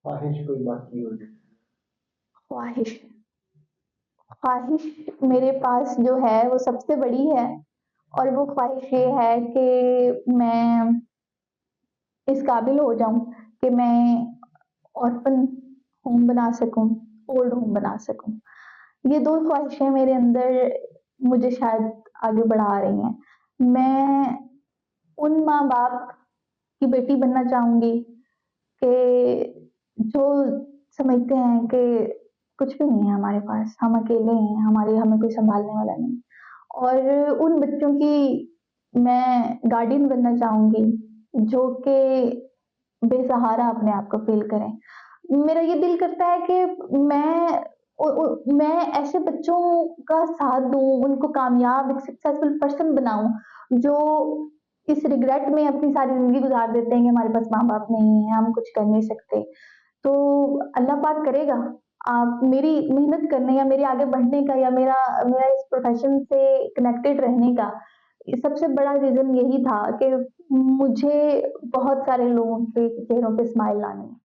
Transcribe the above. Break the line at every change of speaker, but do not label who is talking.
ख्वाहिश कोई बाकी हो जाए।
ख्वाहिश ख्वाहिश मेरे पास जो है वो सबसे बड़ी है, और वो ख्वाहिश ये है कि मैं इस काबिल हो जाऊँ कि मैं ऑर्फन होम बना सकूँ, ओल्ड होम बना सकूँ। ये 2 ख्वाहिशें मेरे अंदर मुझे शायद आगे बढ़ा रही हैं। मैं उन माँ-बाप की बेटी बनना चाहूँगी कि जो समझते हैं कि कुछ भी नहीं है हमारे पास, हम अकेले हैं, हमारी हमें कोई सँभालने वाला नहीं। और उन बच्चों की मैं गार्डियन बनना चाहूँगी, जो कि बेसहारा अपने आप को फ़ील करें। मेरा ये दिल करता है कि मैं ऐसे बच्चों का साथ दूँ, उनको कामयाब एक सक्सेसफुल पर्सन बनाऊँ, जो इस रिग्रेट में अपनी सारी ज़िंदगी गुज़ार देते हैं कि हमारे पास माँ-बाप नहीं है, हम कुछ कर नहीं सकते। तो अल्लाह पाक करेगा, आप मेरी मेहनत करने या मेरे आगे बढ़ने का या मेरा मेरा इस प्रोफ़ेशन से कनेक्टेड रहने का सबसे बड़ा रीज़न यही था कि मुझे बहुत सारे लोगों के चेहरों पे स्माइल लानी है।